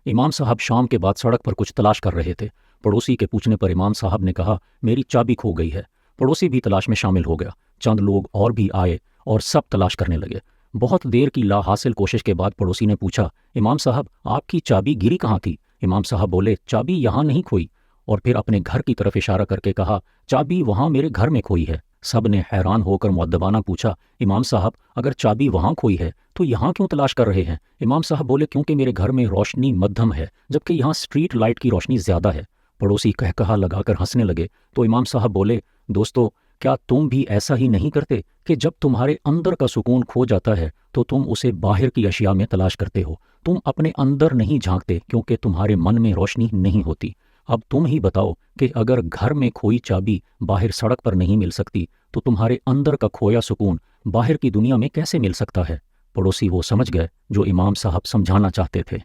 इमाम साहब शाम के बाद सड़क पर कुछ तलाश कर रहे थे। पड़ोसी के पूछने पर इमाम साहब ने कहा, मेरी चाबी खो गई है। पड़ोसी भी तलाश में शामिल हो गया। चंद लोग और भी आए और सब तलाश करने लगे। बहुत देर की लाहासिल कोशिश के बाद पड़ोसी ने पूछा, इमाम साहब आपकी चाबी गिरी कहाँ थी? इमाम साहब बोले, चाबी यहाँ नहीं खोई। और फिर अपने घर की तरफ इशारा करके कहा, चाबी वहाँ मेरे घर में खोई है। सब ने हैरान होकर मुअद्दबाना पूछा, इमाम साहब अगर चाबी वहाँ खोई है तो यहाँ क्यों तलाश कर रहे हैं? इमाम साहब बोले, क्योंकि मेरे घर में रोशनी मध्यम है जबकि यहाँ स्ट्रीट लाइट की रोशनी ज़्यादा है। पड़ोसी कहकहा लगाकर हंसने लगे तो इमाम साहब बोले, दोस्तों क्या तुम भी ऐसा ही नहीं करते कि जब तुम्हारे अंदर का सुकून खो जाता है तो तुम उसे बाहर की अशिया में तलाश करते हो? तुम अपने अंदर नहीं झांकते क्योंकि तुम्हारे मन में रोशनी नहीं होती। अब तुम ही बताओ कि अगर घर में खोई चाबी बाहर सड़क पर नहीं मिल सकती तो तुम्हारे अंदर का खोया सुकून बाहर की दुनिया में कैसे मिल सकता है? पड़ोसी वो समझ गए जो इमाम साहब समझाना चाहते थे।